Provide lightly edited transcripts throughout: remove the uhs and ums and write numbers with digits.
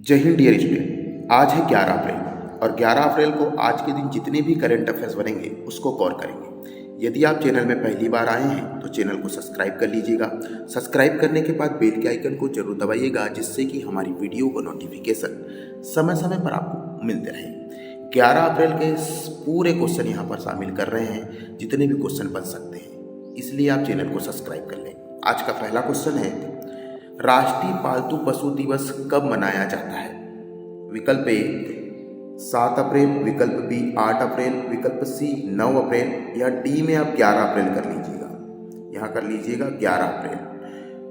जय Hind dear student. आज है 11 अप्रैल और 11 अप्रैल को आज के दिन जितने भी करंट अफेयर्स बनेंगे उसको कवर करेंगे। यदि आप चैनल में पहली बार आए हैं तो चैनल को सब्सक्राइब कर लीजिएगा। सब्सक्राइब करने के बाद बेल के आइकन को जरूर दबाइएगा, जिससे कि हमारी वीडियो को नोटिफिकेशन समय समय पर आपको मिलते रहे। 11 अप्रैल के पूरे क्वेश्चन यहाँ पर शामिल कर रहे हैं, जितने भी क्वेश्चन बन सकते हैं, इसलिए आप चैनल को सब्सक्राइब कर लें। आज का पहला क्वेश्चन है, राष्ट्रीय पालतू पशु दिवस कब मनाया जाता है? विकल्प ए 7 अप्रैल, विकल्प बी 8 अप्रैल, विकल्प सी 9 अप्रैल या डी में आप 11 अप्रैल कर लीजिएगा। यहाँ कर लीजिएगा 11 अप्रैल।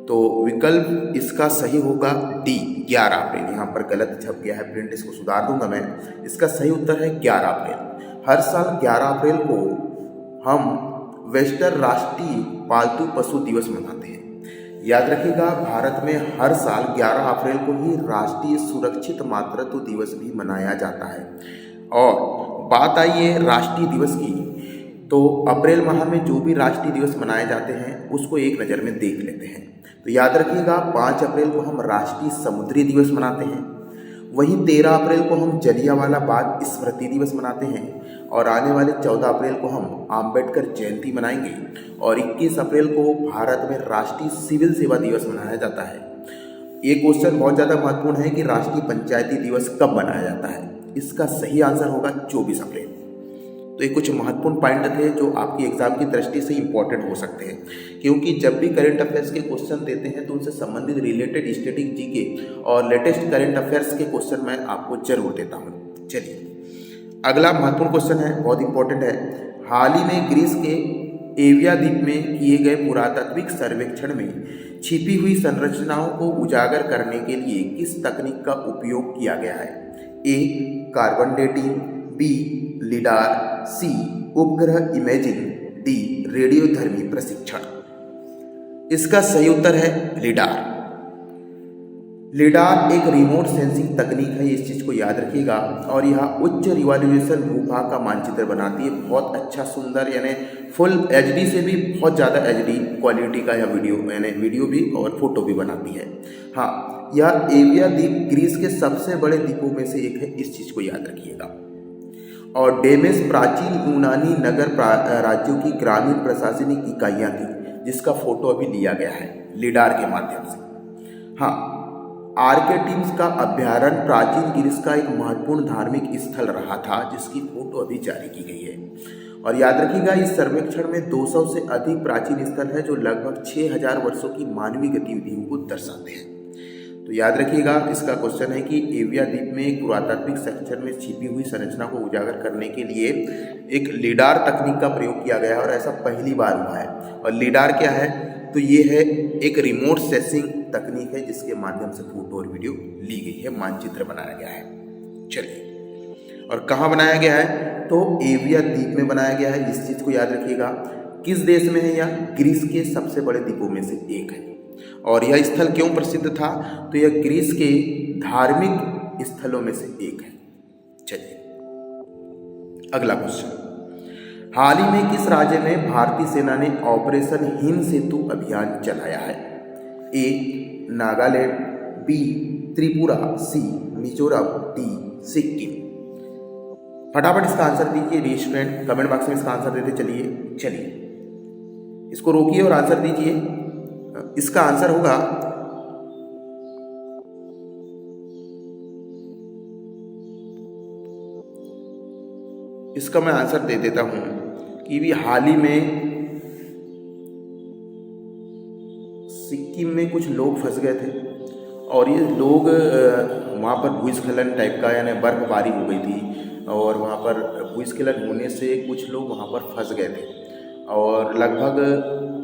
तो विकल्प इसका सही होगा डी 11 अप्रैल। यहाँ पर गलत छप गया है प्रिंट, इसको सुधार दूंगा मैं। इसका सही उत्तर है 11 अप्रैल। हर साल 11 अप्रैल को हम वेस्टर्न राष्ट्रीय पालतू पशु दिवस मनाते हैं। याद रखिएगा, भारत में हर साल 11 अप्रैल को ही राष्ट्रीय सुरक्षित मातृत्व दिवस भी मनाया जाता है। और बात आई है राष्ट्रीय दिवस की, तो अप्रैल माह में जो भी राष्ट्रीय दिवस मनाए जाते हैं उसको एक नज़र में देख लेते हैं। तो याद रखिएगा, 5 अप्रैल को हम राष्ट्रीय समुद्री दिवस मनाते हैं, वहीं 13 अप्रैल को हम जलियांवाला बाग स्मृति दिवस मनाते हैं, और आने वाले 14 अप्रैल को हम आम्बेडकर जयंती मनाएंगे, और 21 अप्रैल को भारत में राष्ट्रीय सिविल सेवा दिवस मनाया जाता है। ये क्वेश्चन बहुत ज़्यादा महत्वपूर्ण है कि राष्ट्रीय पंचायती दिवस कब मनाया जाता है। इसका सही आंसर होगा 24 अप्रैल। तो ये कुछ महत्वपूर्ण पॉइंट थे जो आपकी एग्जाम की दृष्टि से इंपॉर्टेंट हो सकते हैं, क्योंकि जब भी करंट अफेयर्स के क्वेश्चन देते हैं तो उनसे संबंधित रिलेटेड स्टैटिक जीके और लेटेस्ट करंट अफेयर्स के क्वेश्चन मैं आपको जरूर देता हूँ। चलिए अगला महत्वपूर्ण क्वेश्चन है, बहुत इंपॉर्टेंट है। हाल ही में ग्रीस के एविया द्वीप में किए गए पुरातात्विक सर्वेक्षण में छिपी हुई संरचनाओं को उजागर करने के लिए किस तकनीक का उपयोग किया गया है? ए कार्बन डेटिंग, बी लिडार, सी उपग्रह इमेजिंग, डी रेडियोधर्मी प्रशिक्षण। इसका सही उत्तर है लिडार। लिडार एक रिमोट सेंसिंग तकनीक है, इस चीज़ को याद रखिएगा, और यह उच्च रिवॉल्यूशन भूभाग का मानचित्र बनाती है। बहुत अच्छा सुंदर, यानी फुल एचडी से भी बहुत ज़्यादा एचडी क्वालिटी का यह वीडियो, यानी वीडियो भी और फोटो भी बनाती है। हाँ, यह एविया द्वीप ग्रीस के सबसे बड़े द्वीपों में से एक है, इस चीज़ को याद रखिएगा। और डेमेस प्राचीन यूनानी नगर राज्यों की ग्रामीण प्रशासनिक इकाइयाँ थी, जिसका फोटो अभी लिया गया है लिडार के माध्यम से। हाँ, आर्केटिम्स का अभ्यारण्य प्राचीन ग्रीस का एक महत्वपूर्ण धार्मिक स्थल रहा था, जिसकी फोटो अभी जारी की गई है। और याद रखिएगा, इस सर्वेक्षण में 200 से अधिक प्राचीन स्थल है जो लगभग 6000 वर्षों की मानवीय गतिविधियों को दर्शाते हैं। तो याद रखिएगा, इसका क्वेश्चन है कि एविया द्वीप में एक पुरातात्विक सर्वेक्षण में छिपी हुई संरचना को उजागर करने के लिए एक लिडार तकनीक का प्रयोग किया गया है, और ऐसा पहली बार हुआ है। और लिडार क्या है? तो ये है एक रिमोट सेंसिंग तकनीक है, जिसके माध्यम से फोटो और वीडियो ली गई है, मानचित्र बनाया गया है। चलिए, और कहाँ बनाया गया है? तो एविया द्वीप में बनाया गया है, इस चीज़ को याद रखिएगा। किस देश में है यह? ग्रीस के सबसे बड़े द्वीपों में से एक है। और यह स्थल क्यों प्रसिद्ध था? तो यह ग्रीस के धार्मिक स्थलों में से एक है। चलिए अगला क्वेश्चन, हाल ही में किस राज्य में भारतीय सेना ने ऑपरेशन हिम सेतु अभियान चलाया है? ए नागालैंड, बी त्रिपुरा, सी मिजोरम, डी सिक्किम। फटाफट इसका आंसर दीजिए स्टूडेंट, कमेंट बॉक्स में इसका आंसर देते चलिए इसको रोकिए और आंसर दीजिए। इसका आंसर होगा इसका मैं आंसर दे देता हूं कि भी हाल ही में सिक्किम में कुछ लोग फंस गए थे, और ये लोग वहाँ पर भूस्खलन टाइप का, यानी बर्फबारी हो गई थी, और वहाँ पर भूस्खलन होने से कुछ लोग वहाँ पर फंस गए थे, और लगभग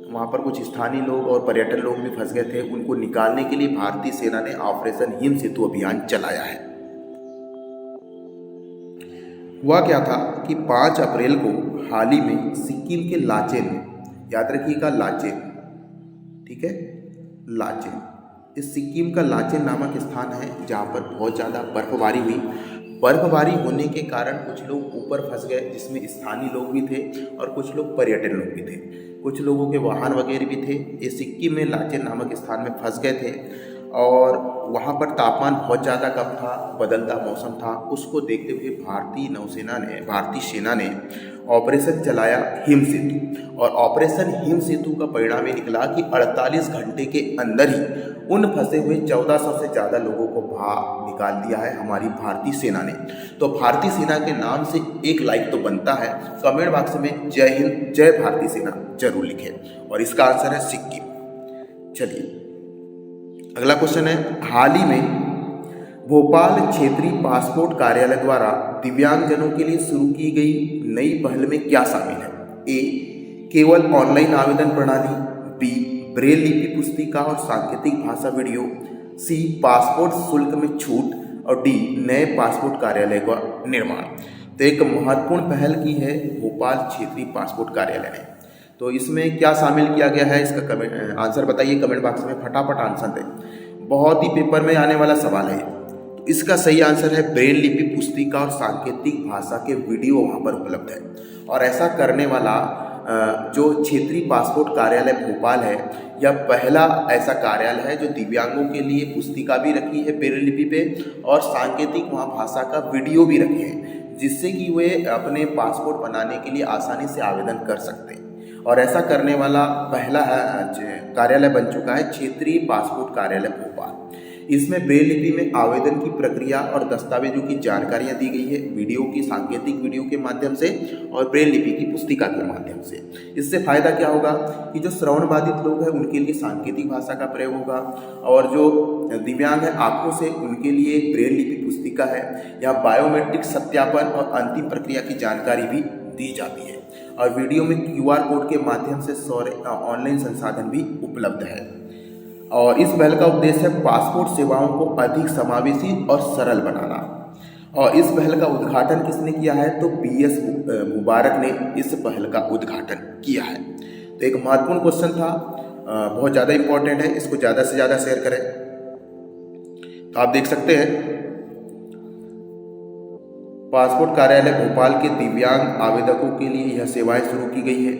वहाँ पर कुछ स्थानीय लोग और पर्यटन लोग भी फंस गए थे। उनको निकालने के लिए भारतीय सेना ने ऑपरेशन हिम सेतु अभियान चलाया है। हुआ क्या था कि 5 अप्रैल को हाल ही में सिक्किम के लाचेन, याद रखिएगा लाचेन, ठीक है, लाचेन, इस सिक्किम का लाचेन नामक स्थान है जहाँ पर बहुत ज़्यादा बर्फबारी हुई। बर्फबारी होने के कारण कुछ लोग ऊपर फंस गए, जिसमें स्थानीय लोग भी थे और कुछ लोग पर्यटन लोग भी थे, कुछ लोगों के वाहन वगैरह भी थे। ये सिक्किम में लाचेन नामक स्थान में फंस गए थे, और वहाँ पर तापमान बहुत ज़्यादा कम था, बदलता मौसम था। उसको देखते हुए भारतीय सेना ने ऑपरेशन चलाया हिम सेतु, और ऑपरेशन हिम सेतु का परिणाम ये निकला कि 48 घंटे के अंदर ही उन फंसे हुए 1400 से ज़्यादा लोगों को बाहर निकाल दिया है हमारी भारतीय सेना ने। तो भारतीय सेना के नाम से एक लाइक तो बनता है। कमेंट बॉक्स में जय हिंद, जय भारतीय सेना जरूर लिखें, और इसका आंसर है सिक्किम। चलिए अगला क्वेश्चन है, हाल ही में भोपाल क्षेत्रीय पासपोर्ट कार्यालय द्वारा दिव्यांगजनों के लिए शुरू की गई नई पहल में क्या शामिल है? ए, केवल ऑनलाइन आवेदन प्रणाली, बी, ब्रेल लिपि पुस्तिका और सांकेतिक भाषा वीडियो, सी, पासपोर्ट शुल्क में छूट, और डी, नए पासपोर्ट कार्यालय का निर्माण। तो एक महत्वपूर्ण पहल की है भोपाल क्षेत्रीय पासपोर्ट कार्यालय ने। तो इसमें क्या शामिल किया गया है, इसका आंसर बताइए कमेंट बॉक्स में, फटाफट आंसर दें। बहुत ही पेपर में आने वाला सवाल है। तो इसका सही आंसर है ब्रेल लिपि पुस्तिका और सांकेतिक भाषा के वीडियो वहाँ पर उपलब्ध है। और ऐसा करने वाला जो क्षेत्रीय पासपोर्ट कार्यालय भोपाल है, यह पहला ऐसा कार्यालय है जो दिव्यांगों के लिए पुस्तिका भी रखी है ब्रेल लिपि पे, और सांकेतिक वहाँ भाषा का वीडियो भी रखे हैं, जिससे कि वे अपने पासपोर्ट बनाने के लिए आसानी से आवेदन कर सकते हैं। और ऐसा करने वाला पहला कार्यालय बन चुका है क्षेत्रीय पासपोर्ट कार्यालय भोपाल। इसमें ब्रेल लिपि में आवेदन की प्रक्रिया और दस्तावेजों की जानकारियां दी गई है, वीडियो की, सांकेतिक वीडियो के माध्यम से और ब्रेल लिपि की पुस्तिका के माध्यम से। इससे फायदा क्या होगा कि जो श्रवण बाधित लोग हैं उनके लिए सांकेतिक भाषा का प्रयोग होगा, और जो दिव्यांग है आंखों से, उनके लिए ब्रेल लिपि पुस्तिका है। यहाँ बायोमेट्रिक सत्यापन और अंतिम प्रक्रिया की जानकारी भी दी जाती है, और वीडियो में QR कोड के माध्यम से ऑनलाइन संसाधन भी उपलब्ध है। और इस पहल का उद्देश्य है पासपोर्ट सेवाओं को अधिक समावेशी और सरल बनाना। और इस पहल का उद्घाटन किसने किया है? तो BS मुबारक ने इस पहल का उद्घाटन किया है। तो एक महत्वपूर्ण क्वेश्चन था, बहुत ज़्यादा इंपॉर्टेंट है, इसको ज़्यादा से ज़्यादा शेयर करें। तो आप देख सकते हैं पासपोर्ट कार्यालय भोपाल के दिव्यांग आवेदकों के लिए यह सेवाएं शुरू की गई है।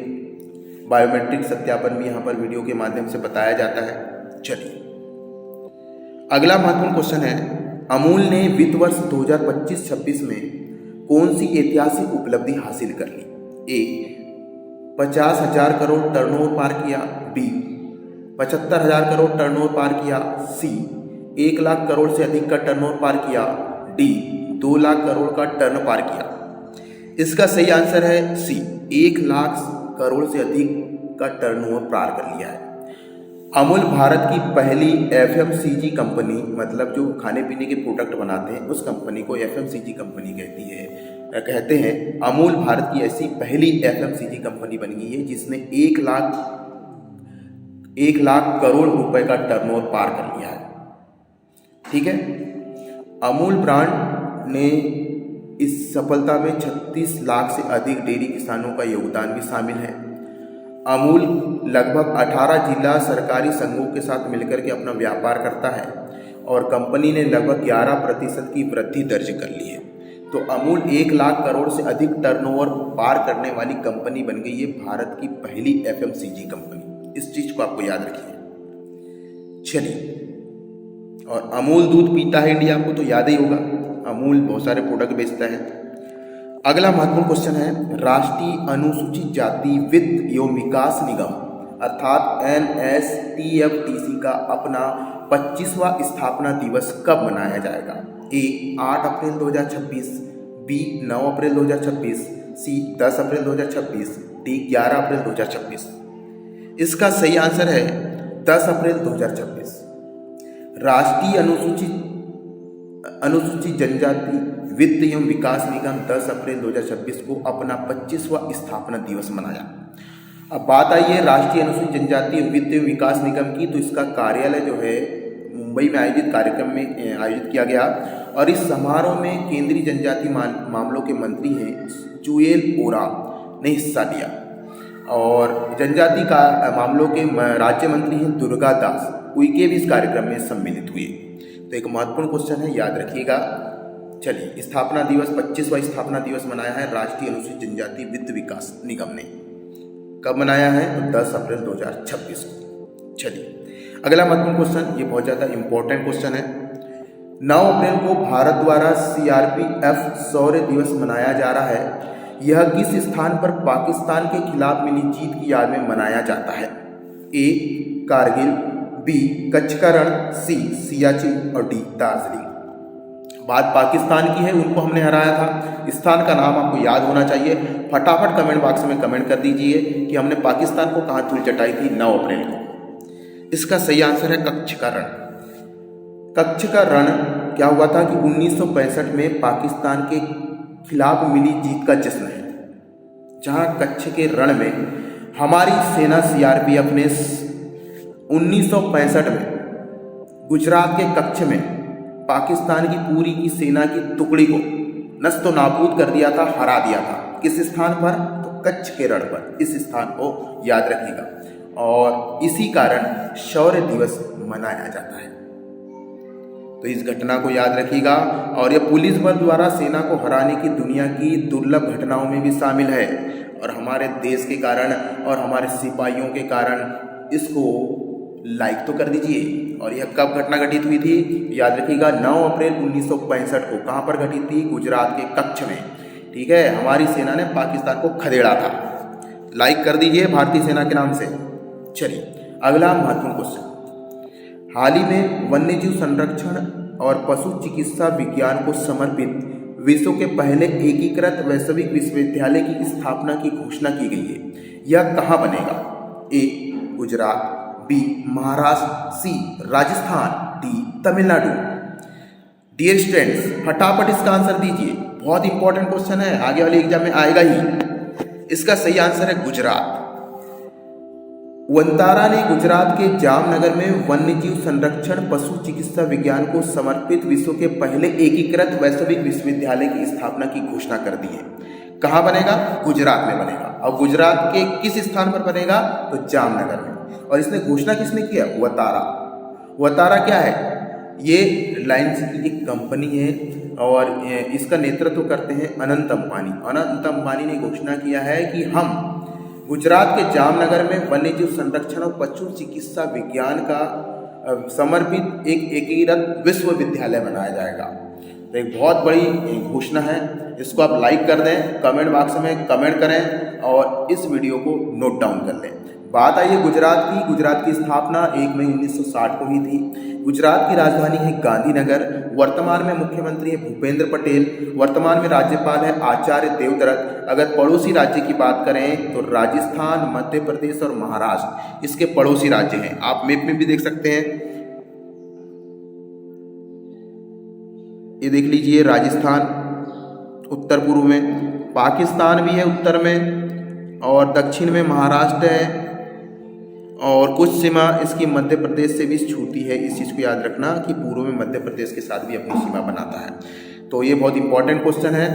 बायोमेट्रिक सत्यापन भी यहाँ पर वीडियो के माध्यम से बताया जाता है। चलिए अगला महत्वपूर्ण क्वेश्चन है, अमूल ने वित्त वर्ष 2025-26 में कौन सी ऐतिहासिक उपलब्धि हासिल कर ली? ए, 50,000 करोड़ टर्नओवर पार किया, बी, 75,000 करोड़ टर्नओवर पार किया, सी, 1 लाख करोड़ से अधिक का टर्नओवर पार किया, डी, 2 लाख करोड़ का टर्न पार किया। इसका सही आंसर है सी, 1 लाख करोड़ से अधिक का टर्नओवर पार कर लिया है। अमूल भारत की पहली FMCG कंपनी, मतलब जो खाने पीने के प्रोडक्ट बनाते हैं उस कंपनी को FMCG कंपनी कहते हैं। अमूल भारत की ऐसी पहली FMCG कंपनी बन गई है जिसने 1 लाख करोड़ रुपए का टर्नओवर पार कर लिया है। ठीक है, अमूल ब्रांड ने इस सफलता में 36 लाख से अधिक डेयरी किसानों का योगदान भी शामिल है। अमूल लगभग 18 जिला सरकारी संघों के साथ मिलकर के अपना व्यापार करता है, और कंपनी ने लगभग 11% की वृद्धि दर्ज कर ली है। तो अमूल 1 लाख करोड़ से अधिक टर्नओवर पार करने वाली कंपनी बन गई है, भारत की पहली FMCG कंपनी। इस चीज को आपको याद रखिए। चलिए, और अमूल दूध पीता है इंडिया को, तो याद ही होगा, अमूल बहुत सारे प्रोडक्ट बेचता है। अगला महत्वपूर्ण क्वेश्चन है, राष्ट्रीय अनुसूचित जाति वित्त एवं विकास निगम अर्थात NSTFDC का अपना 25वां स्थापना दिवस कब मनाया जाएगा? ए, 8 अप्रैल 2026, बी, 9 अप्रैल 2026, सी, 10 अप्रैल 2026, डी, 11 अप्रैल 2026। इसका सही आंसर है 10 अप्रैल 2026। राष्ट्रीय अनुसूचित जनजाति वित्त एवं विकास निगम 10 अप्रैल 2026 को अपना 25वां स्थापना दिवस मनाया। अब बात आई है राष्ट्रीय अनुसूचित जनजाति वित्त एवं विकास निगम की, तो इसका कार्यालय जो है मुंबई में आयोजित कार्यक्रम में आयोजित किया गया, और इस समारोह में केंद्रीय जनजाति मामलों के मंत्री हैं जुएल ओराम ने हिस्सा लिया, और जनजाति का मामलों के राज्य मंत्री हैं दुर्गा दास उइके भी इस कार्यक्रम में सम्मिलित हुए। तो एक महत्वपूर्ण क्वेश्चन है, याद रखिएगा। चलिए, स्थापना दिवस 25वां स्थापना दिवस मनाया है राष्ट्रीय अनुसूचित जनजाति वित्त विकास निगम ने। कब मनाया है? तो 10 अप्रैल 2026 को। चलिए, अगला महत्वपूर्ण क्वेश्चन, ये बहुत ज़्यादा इंपॉर्टेंट क्वेश्चन है। 9 अप्रैल को भारत द्वारा CRPF शौर्य दिवस मनाया जा रहा है। यह किस स्थान पर पाकिस्तान के खिलाफ मिली जीत की याद में मनाया जाता है? A कारगिल, B कच्छ का रण, C सियाचिन और D दार्जिलिंग। बात पाकिस्तान की है, उनको हमने हराया था। स्थान का नाम आपको याद होना चाहिए। फटाफट कमेंट बॉक्स में कमेंट कर दीजिए कि हमने पाकिस्तान को कहाँ धूल चटाई थी 9 अप्रैल को। इसका सही आंसर है कच्छ का रण। कच्छ का रण क्या हुआ था कि 1965 में पाकिस्तान के खिलाफ मिली जीत का जश्न है, जहां कच्छ के रण में हमारी सेना CRPF ने 1965 में गुजरात के कच्छ में पाकिस्तान की पूरी की सेना की टुकड़ी को नस्तो नाबूद कर दिया था, हरा दिया था। किस स्थान पर? तो कच्छ के रण पर। इस स्थान को याद रखिएगा और इसी कारण शौर्य दिवस मनाया जाता है। तो इस घटना को याद रखिएगा और यह पुलिस बल द्वारा सेना को हराने की दुनिया की दुर्लभ घटनाओं में भी शामिल है और हमारे देश के कारण और हमारे सिपाहियों के कारण इसको लाइक तो कर दीजिए। और यह कब घटना घटित हुई थी? याद रखिएगा 9 अप्रैल 1965 को। कहाँ पर घटित थी? गुजरात के कच्छ में। ठीक है, हमारी सेना ने पाकिस्तान को खदेड़ा था। लाइक कर दीजिए भारतीय सेना के नाम से। चलिए अगला महत्वपूर्ण क्वेश्चन, हाल ही में वन्यजीव संरक्षण और पशु चिकित्सा विज्ञान को समर्पित विश्व के पहले एकीकृत वैश्विक विश्वविद्यालय की स्थापना की घोषणा की गई है। यह कहाँ बनेगा? A Gujarat, B Maharashtra, C Rajasthan, D Tamil Nadu. Dear students, फटाफट इसका आंसर दीजिए। बहुत इंपॉर्टेंट क्वेश्चन है, आगे वाले एग्जाम में आएगा ही। इसका सही आंसर है गुजरात। वंतारा ने गुजरात के जामनगर में वन्यजीव संरक्षण पशु चिकित्सा विज्ञान को समर्पित विश्व के पहले एकीकृत वैश्विक विश्वविद्यालय की स्थापना की घोषणा कर दी है। कहाँ बनेगा? गुजरात में बनेगा। और गुजरात के किस स्थान पर बनेगा? तो जामनगर में। और इसने घोषणा किसने किया? वतारा। वतारा क्या है? ये रिलायंस की एक कंपनी है और इसका नेतृत्व करते हैं अनंत अंबानी। अनंत अंबानी ने घोषणा किया है कि हम गुजरात के जामनगर में वन्यजीव संरक्षण और पशु चिकित्सा विज्ञान का समर्पित एक एकीकृत विश्वविद्यालय बनाया जाएगा। तो एक बहुत बड़ी घोषणा है। इसको आप लाइक कर दें, कमेंट बॉक्स में कमेंट करें और इस वीडियो को नोट डाउन कर लें। बात आई है गुजरात की। गुजरात की स्थापना 1 मई 1960 को हुई थी। गुजरात की राजधानी है गांधीनगर। वर्तमान में मुख्यमंत्री है भूपेंद्र पटेल। वर्तमान में राज्यपाल है आचार्य देवव्रत। अगर पड़ोसी राज्य की बात करें तो राजस्थान, मध्य प्रदेश और महाराष्ट्र इसके पड़ोसी राज्य हैं। आप मैप में भी देख सकते हैं, ये देख लीजिए राजस्थान उत्तर पूर्व में, पाकिस्तान भी है उत्तर में और दक्षिण में महाराष्ट्र है और कुछ सीमा इसकी मध्य प्रदेश से भी छूती है। इस चीज़ को याद रखना कि पूर्व में मध्य प्रदेश के साथ भी अपनी सीमा बनाता है। तो ये बहुत इंपॉर्टेंट क्वेश्चन है।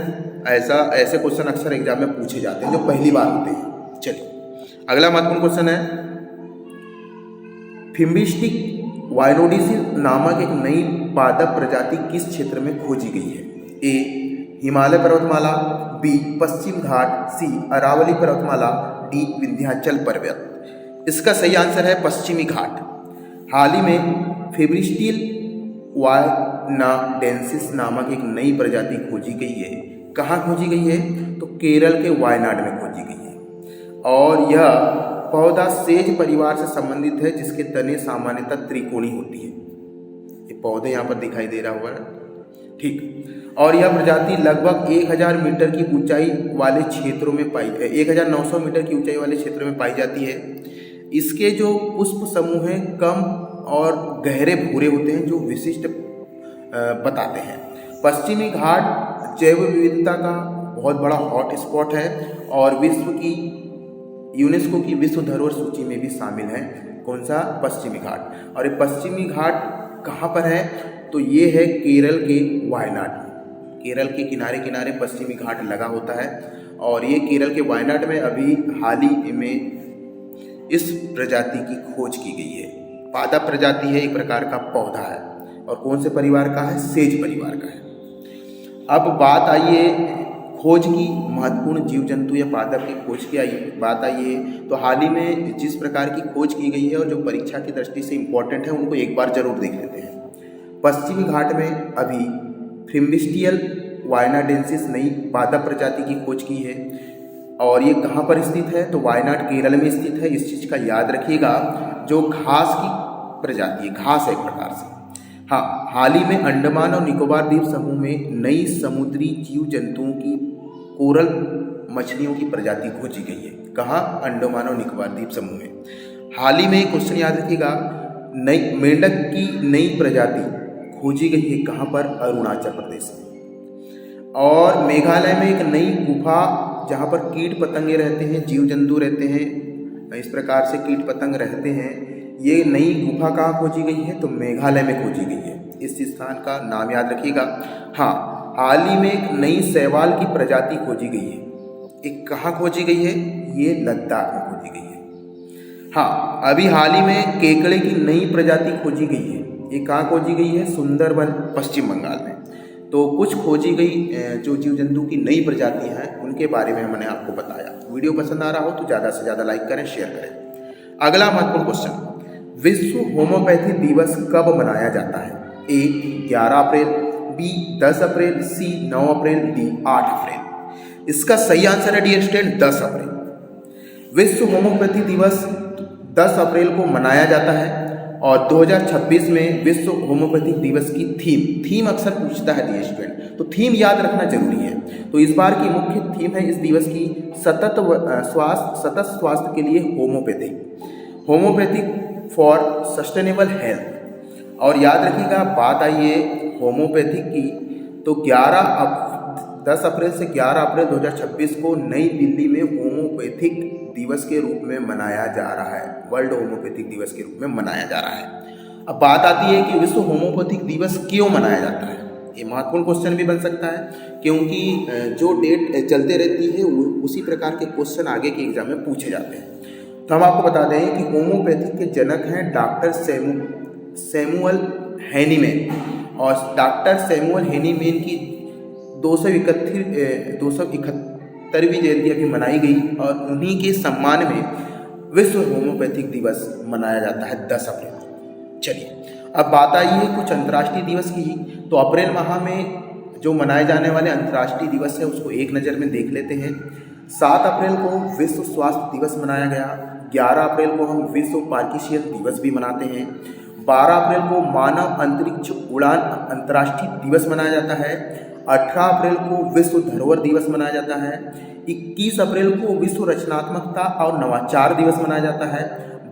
ऐसे क्वेश्चन अक्सर एग्जाम में पूछे जाते हैं जो पहली बार होते हैं। चलिए अगला महत्वपूर्ण क्वेश्चन है, फिम्बिस्टिक वाइनोडिसिस नामक एक नई पादप प्रजाति किस क्षेत्र में खोजी गई है? A हिमालय पर्वतमाला, B पश्चिम घाट, C अरावली पर्वतमाला, D विंध्याचल पर्वत। इसका सही आंसर है पश्चिमी घाट। हाल ही में फेब्रिस्टिल वायनाडेंसिस नामक एक नई प्रजाति खोजी गई है। कहाँ खोजी गई है? तो केरल के वायनाड में खोजी गई है और यह पौधा सेज परिवार से संबंधित है जिसके तने सामान्यतः त्रिकोणी होती है। ये पौधे यहाँ पर दिखाई दे रहा होगा, ठीक। और यह प्रजाति लगभग 1000 मीटर की ऊंचाई वाले क्षेत्रों में 1900 मीटर की ऊंचाई वाले क्षेत्रों में पाई जाती है। इसके जो पुष्प समूह हैं कम और गहरे भूरे होते हैं जो विशिष्ट बताते हैं। पश्चिमी घाट जैव विविधता का बहुत बड़ा हॉट स्पॉट है और विश्व की यूनेस्को की विश्व धरोहर सूची में भी शामिल है। कौन सा? पश्चिमी घाट। और ये पश्चिमी घाट कहाँ पर है? तो ये है केरल के वायनाड में। केरल के किनारे किनारे पश्चिमी घाट लगा होता है और ये केरल के वायनाड में अभी हाल ही में इस प्रजाति की खोज की गई है। पादप प्रजाति है, एक प्रकार का पौधा है और कौन से परिवार का है? सेज परिवार का है। अब बात आइए खोज की महत्वपूर्ण जीव जंतु या पादप की खोज की बात आई है तो हाल ही में जिस प्रकार की खोज की गई है और जो परीक्षा की दृष्टि से इम्पोर्टेंट है उनको एक बार जरूर देख लेते हैं। पश्चिमी घाट में अभी फ्रिम्बिस्टियल वायनाडेंसिस नई पादप प्रजाति की खोज की है और ये कहाँ पर स्थित है तो वायनाड केरल में स्थित है। इस चीज़ का याद रखिएगा, जो घास की प्रजाति है, घास है एक प्रकार से। हाँ, हाल ही में अंडमान और निकोबार द्वीप समूह में नई समुद्री जीव जंतुओं की कोरल मछलियों की प्रजाति खोजी गई है। कहाँ? अंडमान और निकोबार द्वीप समूह में। हाल ही में एक क्वेश्चन याद रखिएगा, नई मेंढक की नई प्रजाति खोजी गई है कहाँ पर? अरुणाचल प्रदेश में। और मेघालय में एक नई गुफा जहाँ पर कीट पतंगे रहते हैं, जीव जंतु रहते हैं, इस प्रकार से कीट पतंग रहते हैं, ये नई गुफा कहाँ खोजी गई है तो मेघालय में खोजी गई है। इस स्थान का नाम याद रखिएगा। हाँ, हाल ही में एक नई शैवाल की प्रजाति खोजी गई है। एक कहाँ खोजी गई है? ये लद्दाख में खोजी गई है। हाँ, अभी हाल ही में केकड़े की नई प्रजाति खोजी गई है। ये कहाँ खोजी गई है? सुंदरबन पश्चिम बंगाल में। तो कुछ खोजी गई जो जीव जंतु की नई प्रजाति हैं उनके बारे में मैंने आपको बताया। वीडियो पसंद आ रहा हो तो ज़्यादा से ज़्यादा लाइक करें, शेयर करें। अगला महत्वपूर्ण क्वेश्चन, विश्व होम्योपैथी दिवस कब मनाया जाता है? ए 11 अप्रैल, बी 10 अप्रैल, सी 9 अप्रैल, डी 8 अप्रैल। इसका सही आंसर है डियर स्टूडेंट 10 अप्रैल। विश्व होम्योपैथी दिवस 10 अप्रैल को मनाया जाता है और 2026 में विश्व होम्योपैथिक दिवस की थीम अक्सर पूछता है डियर स्टूडेंट, तो थीम याद रखना जरूरी है। तो इस बार की मुख्य थीम है इस दिवस की सतत स्वास्थ्य के लिए होम्योपैथिक फॉर सस्टेनेबल हेल्थ। और याद रखिएगा, बात आई है होम्योपैथिक की तो 10 अप्रैल से 11 अप्रैल 2026 को नई दिल्ली में होम्योपैथिक दिवस के रूप में मनाया जा रहा है। वर्ल्ड होम्योपैथिक दिवस के रूप में मनाया जा रहा है। अब बात आती है कि विश्व होम्योपैथिक दिवस क्यों मनाया जाता है। ये महत्वपूर्ण क्वेश्चन भी बन सकता है, क्योंकि जो डेट चलते रहती है उसी प्रकार के क्वेश्चन आगे के एग्जाम में पूछे जाते हैं। तो हम आपको बता दें कि होम्योपैथिक के जनक हैं डॉक्टर सैमुअल हैनीमैन, और डॉक्टर सैमुअल हैनीमैन की 271वीं जयंती अभी मनाई गई और उन्हीं के सम्मान में विश्व होम्योपैथिक दिवस मनाया जाता है 10 अप्रैल। चलिए, अब बात आई है कुछ अंतर्राष्ट्रीय दिवस की। तो अप्रैल माह में जो मनाए जाने वाले अंतर्राष्ट्रीय दिवस है उसको एक नज़र में देख लेते हैं। 7 अप्रैल को विश्व स्वास्थ्य दिवस मनाया गया। 11 अप्रैल को हम विश्व पार्किंसन दिवस भी मनाते हैं। 12 अप्रैल को मानव अंतरिक्ष उड़ान अंतर्राष्ट्रीय दिवस मनाया जाता है। 18 अप्रैल को विश्व धरोहर दिवस मनाया जाता है। 21 अप्रैल को विश्व रचनात्मकता और नवाचार दिवस मनाया जाता है।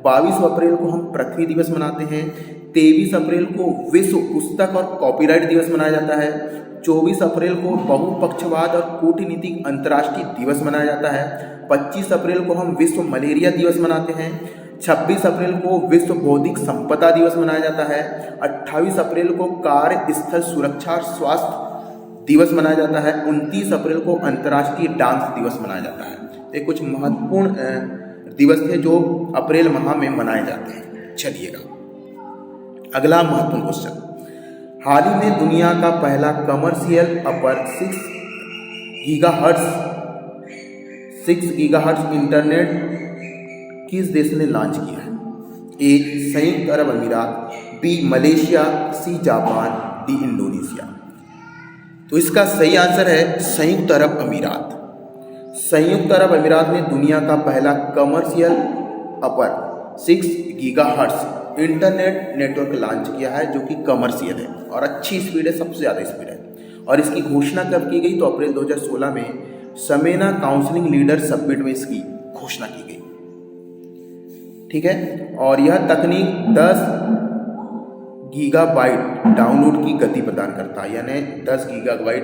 22 अप्रैल को हम पृथ्वी दिवस मनाते हैं। 23 अप्रैल को विश्व पुस्तक और कॉपीराइट दिवस मनाया जाता है। 24 अप्रैल को बहुपक्षवाद और कूटनीतिक अंतर्राष्ट्रीय दिवस मनाया जाता है। 25 अप्रैल को हम विश्व मलेरिया दिवस मनाते हैं। 26 अप्रैल को विश्व बौद्धिक संपदा दिवस मनाया जाता है। 28 अप्रैल को कार्यस्थल सुरक्षा और स्वास्थ्य दिवस मनाया जाता है। 29 अप्रैल को अंतर्राष्ट्रीय डांस दिवस मनाया जाता है। ये कुछ महत्वपूर्ण दिवस थे जो अप्रैल माह में मनाए जाते हैं। चलिएगा, अगला महत्वपूर्ण क्वेश्चन, हाल ही में दुनिया का पहला कमर्शियल अपर 6 गीगाहर्ट्ज इंटरनेट किस देश ने लॉन्च किया है? ए संयुक्त अरब अमीरात, B Malaysia, C Japan, D Indonesia. तो इसका सही आंसर है संयुक्त अरब अमीरात। संयुक्त अरब अमीरात ने दुनिया का पहला कमर्शियल अपर 6 गीगाहर्ट्ज इंटरनेट नेटवर्क लॉन्च किया है, जो कि कमर्शियल है और अच्छी स्पीड है, सबसे ज़्यादा स्पीड है। और इसकी घोषणा कब की गई? तो अप्रैल 2016 में समेना काउंसलिंग लीडर सब्मिट में इसकी घोषणा की गई। ठीक है, और यह तकनीक 10 गीगाबाइट डाउनलोड की गति प्रदान करता है, यानी 10 गीगाबाइट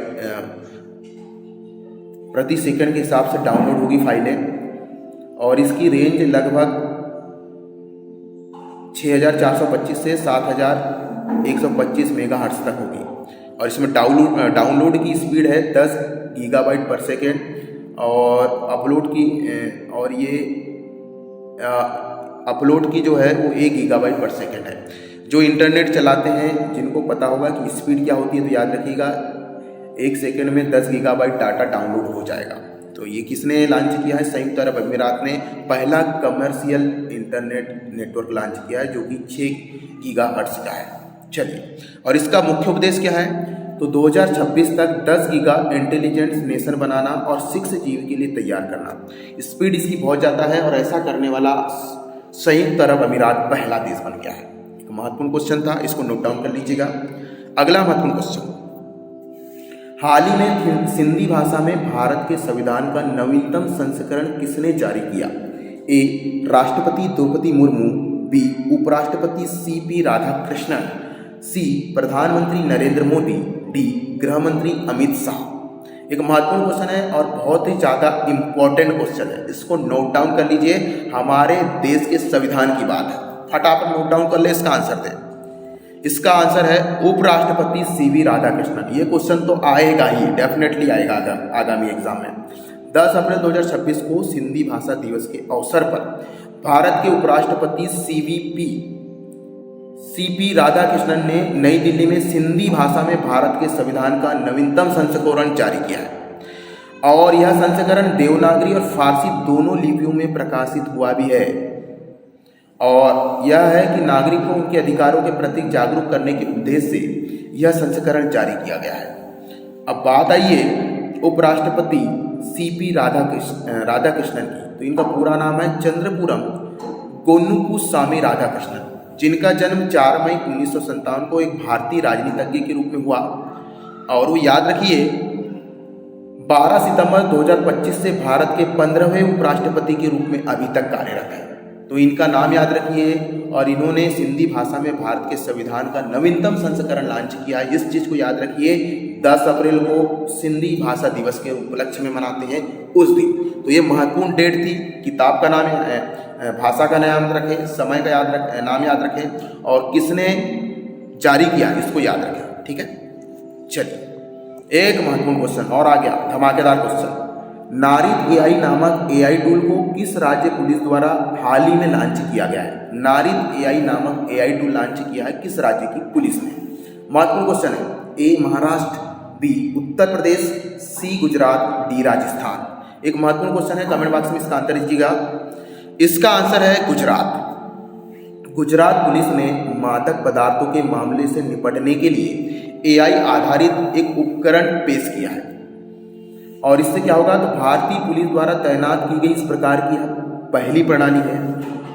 प्रति सेकंड के हिसाब से डाउनलोड होगी फाइलें। और इसकी रेंज लगभग 6425 से 7125 मेगाहर्ट्ज तक होगी। और इसमें डाउनलोड की स्पीड है 10 गीगाबाइट पर सेकेंड, और अपलोड की जो है वो 1 गीगाबाइट पर सेकेंड है। जो इंटरनेट चलाते हैं जिनको पता होगा कि स्पीड क्या होती है, तो याद रखिएगा 1 सेकंड में 10 गीगाबाइट डाटा डाउनलोड हो जाएगा। तो ये किसने लॉन्च किया है? संयुक्त अरब अमीरात ने पहला कमर्शियल इंटरनेट नेटवर्क लॉन्च किया है जो कि 6 गीगाहर्ट्ज का है। चलिए, और इसका मुख्य उद्देश्य क्या है? तो 2026 तक 10 गीगा इंटेलिजेंट नेशन बनाना और 6G के लिए तैयार करना। स्पीड इसकी बहुत ज़्यादा है और ऐसा करने वाला संयुक्त अरब अमीरात पहला देश बन गया है। एक महत्वपूर्ण क्वेश्चन था, इसको नोट डाउन कर लीजिएगा। अगला महत्वपूर्ण क्वेश्चन, हाल ही में सिंधी भाषा में भारत के संविधान का नवीनतम संस्करण किसने जारी किया? ए. राष्ट्रपति द्रौपदी मुर्मू, बी. उपराष्ट्रपति CP राधाकृष्णन, सी. प्रधानमंत्री नरेंद्र मोदी, डी. गृह मंत्री अमित शाह। एक महत्वपूर्ण क्वेश्चन है और बहुत ही ज़्यादा इंपॉर्टेंट क्वेश्चन है, इसको नोट डाउन कर लीजिए। हमारे देश के संविधान की बात है, फटाफट नोट डाउन कर ले, इसका आंसर दे। इसका आंसर है उपराष्ट्रपति CV राधाकृष्णन। ये क्वेश्चन तो आएगा ही, डेफिनेटली आएगा आगामी एग्जाम में। 10 अप्रैल 2026 को सिंधी भाषा दिवस के अवसर पर भारत के उपराष्ट्रपति CP राधाकृष्णन ने नई दिल्ली में सिंधी भाषा में भारत के संविधान का नवीनतम संस्करण जारी किया है और यह संस्करण देवनागरी और फारसी दोनों लिपियों में प्रकाशित हुआ भी है। और यह है कि नागरिकों के अधिकारों के प्रति जागरूक करने के उद्देश्य से यह संस्करण जारी किया गया है। अब बात आइए उपराष्ट्रपति CP राधाकृष्णन की। तो इनका पूरा नाम है चंद्रपुरम गोन्नुपुस्वामी राधाकृष्णन, जिनका जन्म 4 मई 1957 को एक भारतीय राजनीतिज्ञ के रूप में हुआ। और वो याद रखिए 12 सितंबर 2025 से भारत के 15वें उपराष्ट्रपति के रूप में अभी तक कार्यरत है। तो इनका नाम याद रखिए। और इन्होंने सिंधी भाषा में भारत के संविधान का नवीनतम संस्करण लॉन्च किया। इस चीज़ को याद रखिए, 10 अप्रैल को सिंधी भाषा दिवस के उपलक्ष्य में मनाते हैं उस दिन। तो ये महत्वपूर्ण डेट थी। किताब का नाम है, भाषा का नाम रखें, समय का नाम याद रखें और किसने जारी किया इसको याद रखें। ठीक है, चलिए एक महत्वपूर्ण क्वेश्चन और आ गया, धमाकेदार क्वेश्चन। नारिद AI नामक AI टूल को किस राज्य पुलिस द्वारा हाल ही में लॉन्च किया गया है? नारिद AI नामक AI टूल लॉन्च किया है किस राज्य की पुलिस ने? महत्वपूर्ण क्वेश्चन है। A. Maharashtra, B. Uttar Pradesh, C. Gujarat, D. Rajasthan. एक महत्वपूर्ण क्वेश्चन है, कमेंट बॉक्स में इसका आंसर दीजिएगा। इसका आंसर है गुजरात। गुजरात पुलिस ने मादक पदार्थों के मामले से निपटने के लिए AI आधारित एक उपकरण पेश किया है। और इससे क्या होगा? तो भारतीय पुलिस द्वारा तैनात की गई इस प्रकार की पहली प्रणाली है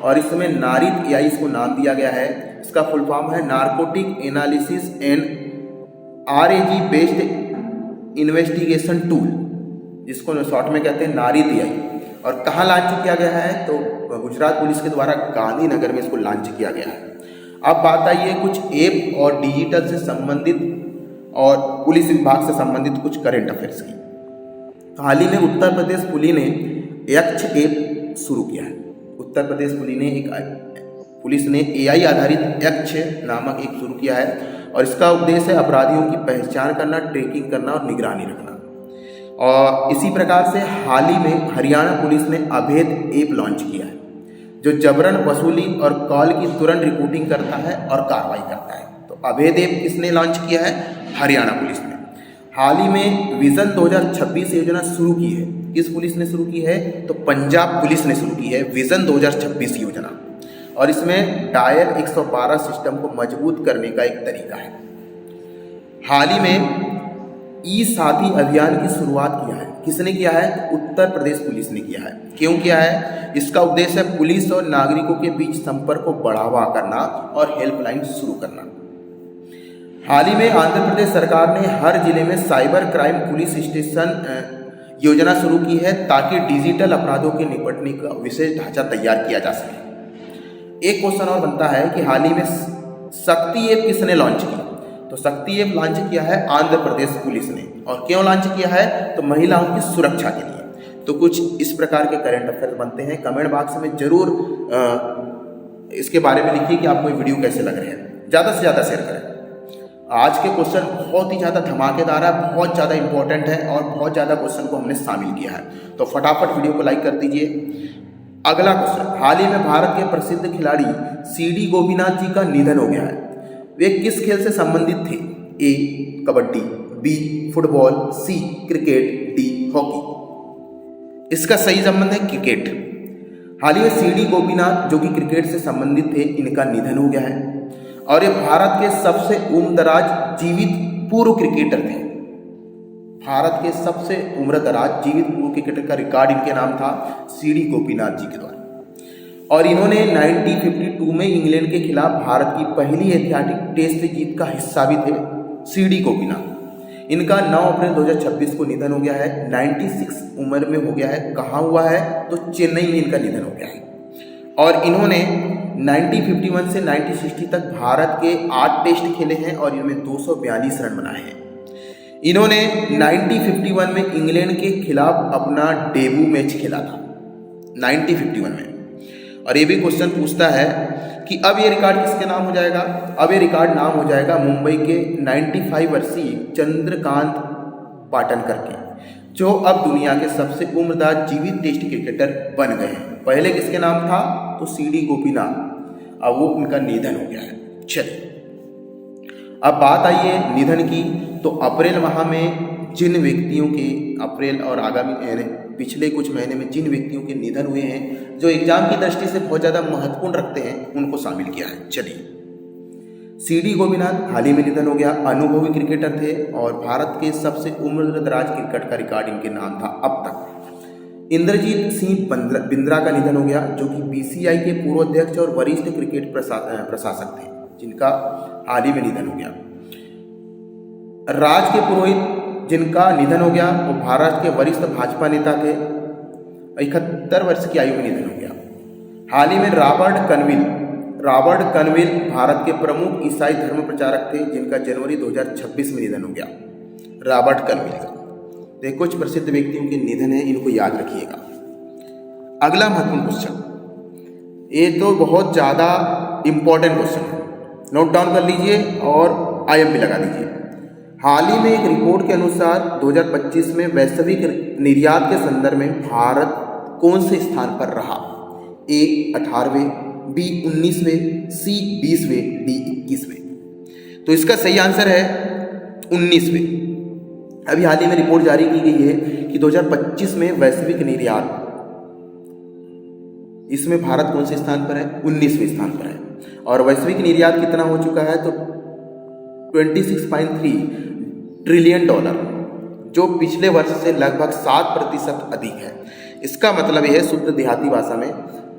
और इसमें नारिद AI इसको नाम दिया गया है। इसका फुल फॉर्म है narcotic analysis and RAG based investigation tool, जिसको शॉर्ट में कहते हैं नारिद AI। और कहाँ लॉन्च किया गया है? तो गुजरात पुलिस के द्वारा गांधीनगर में इसको लॉन्च किया गया है। अब बात आई है कुछ ऐप और डिजिटल से संबंधित और पुलिस विभाग से संबंधित कुछ करंट अफेयर्स की। हाल ही में उत्तर प्रदेश पुलिस ने यक्ष ऐप शुरू किया है। उत्तर प्रदेश पुलिस ने AI आधारित यक्ष नामक एक शुरू किया है और इसका उद्देश्य है अपराधियों की पहचान करना, ट्रैकिंग करना और निगरानी रखना। और इसी प्रकार से हाल ही में हरियाणा पुलिस ने अभेद ऐप लॉन्च किया है जो जबरन वसूली और कॉल की तुरंत रिपोर्टिंग करता है और कार्रवाई करता है। तो अभेद ऐप किसने लॉन्च किया है? हरियाणा पुलिस ने। हाल ही में विजन 2026 योजना शुरू की है। किस पुलिस ने शुरू की है? तो पंजाब पुलिस ने शुरू की है विजन 2026 योजना। और इसमें डायल 112 सिस्टम को मजबूत करने का एक तरीका है। हाल ही में ई-साथी अभियान की शुरुआत किया है। किसने किया है? उत्तर प्रदेश पुलिस ने किया है। क्यों किया है? इसका उद्देश्य है पुलिस और नागरिकों के बीच संपर्क को बढ़ावा करना और हेल्पलाइन शुरू करना। हाल ही में आंध्र प्रदेश सरकार ने हर जिले में साइबर क्राइम पुलिस स्टेशन योजना शुरू की है ताकि डिजिटल अपराधों के निपटने का विशेष ढांचा तैयार किया जा सके। एक क्वेश्चन और बनता है कि हाल ही में शक्ति ऐप किसने लॉन्च की? तो शक्ति ऐप लॉन्च किया है आंध्र प्रदेश पुलिस ने। और क्यों लॉन्च किया है? तो महिलाओं की सुरक्षा के लिए। तो कुछ इस प्रकार के करंट अफेयर बनते हैं। कमेंट बॉक्स में जरूर इसके बारे में लिखिए कि आपको ये वीडियो कैसे लग रहे हैं। ज़्यादा से ज़्यादा शेयर करें। आज के क्वेश्चन बहुत ही ज़्यादा धमाकेदार है, बहुत ज़्यादा इंपॉर्टेंट है और बहुत ज़्यादा क्वेश्चन को हमने शामिल किया है। तो फटाफट वीडियो को लाइक कर दीजिए। अगला क्वेश्चन, हाल ही में भारत के प्रसिद्ध खिलाड़ी CD गोपीनाथ जी का निधन हो गया है। वे किस खेल से संबंधित थे? A. Kabaddi, B football, C cricket, D hockey. इसका सही संबंध है क्रिकेट। हाल ही में सीडी गोपीनाथ जो कि क्रिकेट से संबंधित थे, इनका निधन हो गया है और ये भारत के सबसे उम्रदराज जीवित पूर्व क्रिकेटर थे। भारत के सबसे उम्रदराज जीवित पूर्व क्रिकेटर का रिकॉर्ड इनके नाम था सीडी गोपीनाथ जी के द्वारा। और इन्होंने 1952 में इंग्लैंड के खिलाफ भारत की पहली ऐतिहासिक टेस्ट जीत का हिस्सा भी थे सीडी गोपीनाथ। इनका 9 अप्रैल 2026 को निधन हो गया है। 96 उम्र में हो गया है। कहाँ हुआ है? तो चेन्नई में इनका निधन हो गया है। और इन्होंने 1951 से 1960 तक भारत के 8 टेस्ट खेले हैं और इनमें 242 रन बनाए हैं। इन्होंने 1951 में इंग्लैंड के खिलाफ अपना डेब्यू मैच खेला था 1951 में। और ये भी क्वेश्चन पूछता है कि अब ये रिकॉर्ड किसके नाम हो जाएगा? अब ये रिकॉर्ड नाम हो जाएगा मुंबई के 95 वर्षीय चंद्रकांत पाटनकर के, जो अब दुनिया के सबसे उम्रदराज जीवित टेस्ट क्रिकेटर बन गए हैं। पहले किसके नाम था? तो सीडी गोपीनाथ। अब वो उनका निधन हो गया है। चलिए अब बात आई है निधन की। तो अप्रैल माह में जिन व्यक्तियों के अप्रैल और आगामी पिछले कुछ महीने में जिन व्यक्तियों के निधन हुए हैं, जो एग्जाम की दृष्टि से बहुत ज़्यादा महत्वपूर्ण रखते हैं, उनको शामिल किया है। चलिए सीडी गोपीनाथ हाल ही में निधन हो गया। अनुभवी क्रिकेटर थे और भारत के सबसे उम्रदराज क्रिकेट का रिकॉर्ड इनके नाम था अब तक। इंद्रजीत सिंह बिंद्रा का निधन हो गया, जो कि बीसीसीआई के पूर्व अध्यक्ष और वरिष्ठ क्रिकेट प्रशासक थे, जिनका हाल ही में निधन हो गया। राज के पुरोहित जिनका निधन हो गया, वो भारत के वरिष्ठ भाजपा नेता थे। 71 वर्ष की आयु में निधन हो गया। हाल ही में रॉबर्ट कनविल भारत के प्रमुख ईसाई धर्म प्रचारक थे, जिनका जनवरी 2026 में निधन हो गया। रॉबर्ट कनविल का तो कुछ प्रसिद्ध व्यक्तियों के निधन है, इनको याद रखिएगा। अगला महत्वपूर्ण क्वेश्चन, ये तो बहुत ज़्यादा इंपॉर्टेंट क्वेश्चन है, नोट डाउन कर लीजिए और IMP लगा दीजिए। हाल ही में एक रिपोर्ट के अनुसार 2025 में वैश्विक निर्यात के संदर्भ में भारत कौन से स्थान पर रहा? A 18वें, B 19वें, C 20वें, D 21वें। तो इसका सही आंसर है 19वें। अभी हाल ही में रिपोर्ट जारी की गई है कि 2025 में वैश्विक निर्यात, इसमें भारत कौन से स्थान पर है? 19वें स्थान पर है। और वैश्विक निर्यात कितना हो चुका है? तो 26.3 ट्रिलियन डॉलर, जो पिछले वर्ष से लगभग 7% अधिक है। इसका मतलब यह है शुद्ध देहाती भाषा में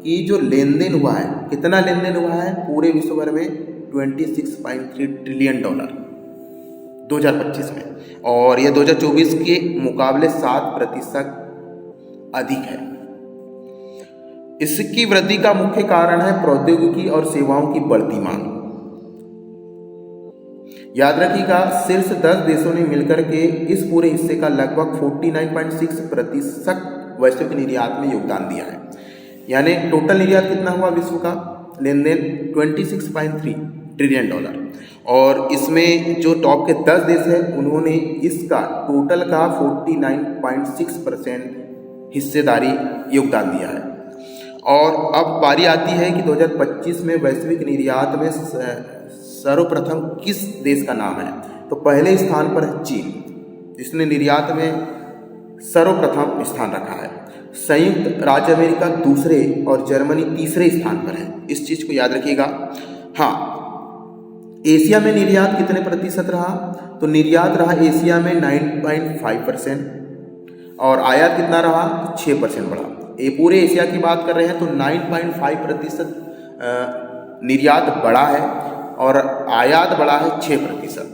कि जो लेन देन हुआ है, कितना लेन देन हुआ है पूरे विश्व भर में? 26.3 ट्रिलियन डॉलर 2025 में, और यह 2024 के मुकाबले 7% अधिक है। इसकी वृद्धि का मुख्य कारण है प्रौद्योगिकी और सेवाओं की बढ़ती मांग। याद रखिएगा, शीर्ष 10 देशों ने मिलकर के इस पूरे हिस्से का लगभग 49.6% वैश्विक निर्यात में योगदान दिया है। यानी टोटल निर्यात कितना हुआ विश्व का लेन देन? 26.3 trillion dollar. और इसमें जो टॉप के 10 देश हैं, उन्होंने इसका टोटल का 49.6% हिस्सेदारी योगदान दिया है। और अब बारी आती है कि 2025 में वैश्विक निर्यात में सर्वप्रथम किस देश का नाम है? तो पहले स्थान पर है चीन, जिसने निर्यात में सर्वप्रथम स्थान रखा है। संयुक्त राज्य अमेरिका दूसरे और जर्मनी तीसरे स्थान पर है। इस चीज को याद रखिएगा। हाँ, एशिया में निर्यात कितने प्रतिशत रहा? तो निर्यात रहा एशिया में 9.5% और आयात कितना रहा? 6% बढ़ा। ये पूरे एशिया की बात कर रहे हैं तो 9.5% निर्यात बढ़ा है और आयात बढ़ा है 6%।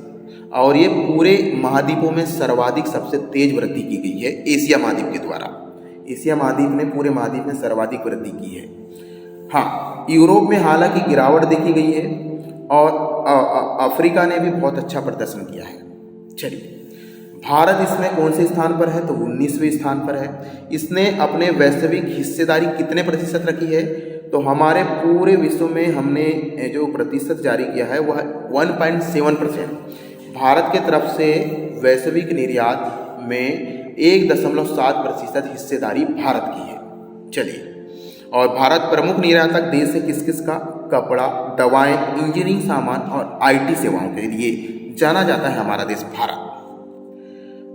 और ये पूरे महाद्वीपों में सर्वाधिक सबसे तेज वृद्धि की गई है एशिया महाद्वीप के द्वारा। एशिया महाद्वीप ने पूरे महाद्वीप में सर्वाधिक वृद्धि की है। हाँ, यूरोप में हालांकि गिरावट देखी गई है और अफ्रीका ने भी बहुत अच्छा प्रदर्शन किया है। चलिए, भारत इसमें कौन से स्थान पर है? तो 19वें स्थान पर है। इसने अपने वैश्विक हिस्सेदारी कितने प्रतिशत रखी है? तो हमारे पूरे विश्व में हमने जो प्रतिशत जारी किया है वह 1.7%। भारत के तरफ से वैश्विक निर्यात में 1.7% हिस्सेदारी भारत की है। चलिए, और भारत प्रमुख निर्यातक देश है किस किस का? कपड़ा, दवाएं, इंजीनियरिंग सामान और IT सेवाओं के लिए जाना जाता है हमारा देश भारत।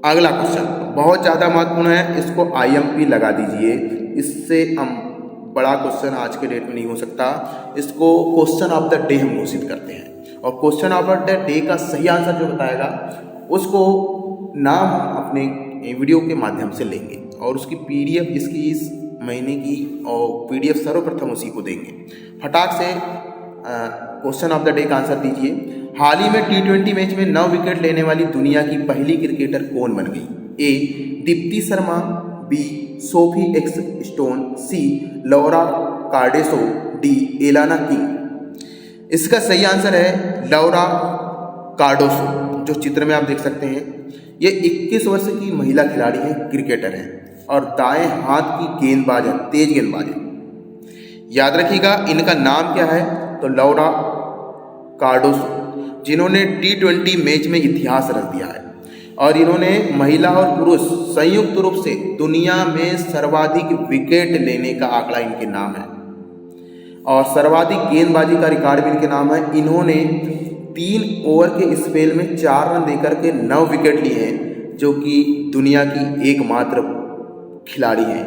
अगला क्वेश्चन बहुत ज़्यादा महत्वपूर्ण है, इसको IMP लगा दीजिए, इससे हम बड़ा क्वेश्चन आज के डेट में नहीं हो सकता। इसको क्वेश्चन ऑफ द डे हम घोषित करते हैं और क्वेश्चन ऑफ द डे का सही आंसर जो बताएगा उसको नाम हम अपने वीडियो के माध्यम से लेंगे और उसकी PDF इसकी इस महीने की और PDF सर्वप्रथम उसी को देंगे। फटाक से क्वेश्चन ऑफ द डे का आंसर दीजिए। हाल ही में T20 मैच में 9 विकेट लेने वाली दुनिया की पहली क्रिकेटर कौन बन गई? A. Deepti Sharma, B. Sophie Ecclestone, C. Laura Cardoso, D. Alana King. इसका सही आंसर है लौरा कार्डोसो, जो चित्र में आप देख सकते हैं। ये 21 वर्ष की महिला खिलाड़ी है, क्रिकेटर है और दाएं हाथ की गेंदबाज है, तेज गेंदबाज है। याद रखिएगा इनका नाम क्या है, तो लौरा कार्डोसो, जिन्होंने T20 मैच में इतिहास रच दिया है और इन्होंने महिला और पुरुष संयुक्त रूप से दुनिया में सर्वाधिक विकेट लेने का आंकड़ा इनके नाम है और सर्वाधिक गेंदबाजी का रिकॉर्ड भी इनके नाम है। इन्होंने 3 ओवर के स्पेल में 4 रन देकर के 9 विकेट लिए हैं, जो कि दुनिया की एकमात्र खिलाड़ी हैं,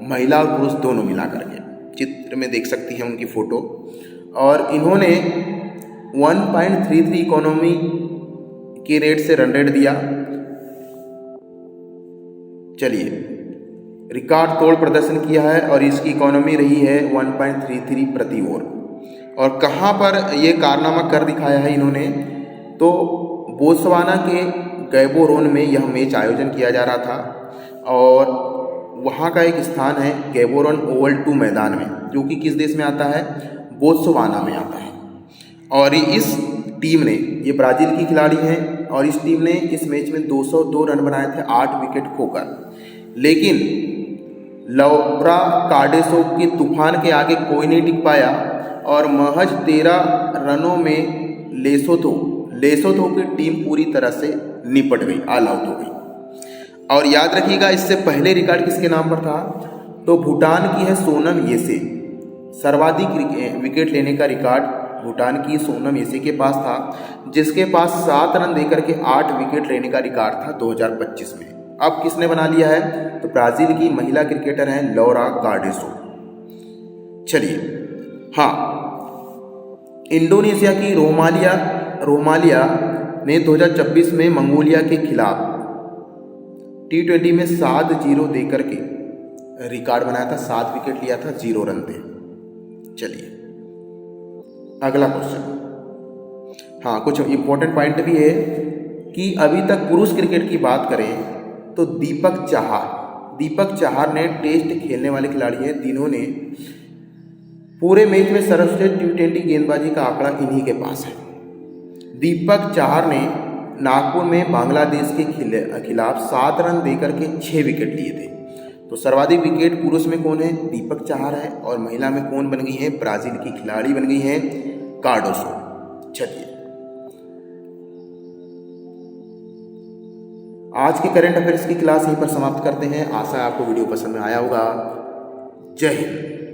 महिला और पुरुष दोनों मिला करके। चित्र में देख सकती हैं उनकी फोटो। और इन्होंने 1.33 इकोनॉमी के रेट से रन रेट दिया। चलिए, रिकॉर्ड तोड़ प्रदर्शन किया है और इसकी इकोनॉमी रही है 1.33 प्रति ओवर। और कहाँ पर ये कारनामा कर दिखाया है इन्होंने, तो बोत्सवाना के गैबोरोन में यह मैच आयोजन किया जा रहा था और वहाँ का एक स्थान है गैबोरोन ओवल 2 मैदान में, जो कि किस देश में आता है, बोत्सवाना में आता है। और इस टीम ने, ये ब्राज़ील की खिलाड़ी हैं और इस टीम ने इस मैच में 202 रन बनाए थे 8 विकेट खोकर। लेकिन लौरा कार्डेसो के तूफान के आगे कोई नहीं टिक पाया और महज 13 रनों में लेसोथो की टीम पूरी तरह से निपट गई, ऑल आउट हो गई। और याद रखिएगा इससे पहले रिकॉर्ड किसके नाम पर था, तो भूटान की है सोनम येसे। सर्वाधिक विकेट लेने का रिकॉर्ड भूटान की सोनम येसे के पास था, जिसके पास 7 रन देकर के 8 विकेट लेने का रिकॉर्ड था 2025 में। अब किसने बना लिया है, तो ब्राज़ील की महिला क्रिकेटर हैं लौरा कार्डेसो। चलिए, हाँ, इंडोनेशिया की रोमालिया ने 2026 में मंगोलिया के खिलाफ T20 में 7-0 देकर के रिकॉर्ड बनाया था, 7 विकेट लिया था, 0 रन थे। चलिए, अगला क्वेश्चन। हाँ, कुछ इंपॉर्टेंट पॉइंट भी है कि अभी तक पुरुष क्रिकेट की बात करें तो दीपक चाहर ने टेस्ट खेलने वाले खिलाड़ी हैं, जिन्होंने पूरे मैच में सर्वश्रेष्ठ T20 गेंदबाजी का आंकड़ा इन्हीं के पास है। दीपक चाहर ने नागपुर में बांग्लादेश के खिलाफ 7 रन देकर के 6 विकेट लिए थे। तो सर्वाधिक विकेट पुरुष में कौन है, दीपक चाहर है और महिला में कौन बन गई है, ब्राज़ील की खिलाड़ी बन गई है कार्डोसो। चलिए, आज के करंट अफेयर्स की क्लास यहीं पर समाप्त करते हैं। आशा है आपको वीडियो पसंद आया होगा। जय हिंद।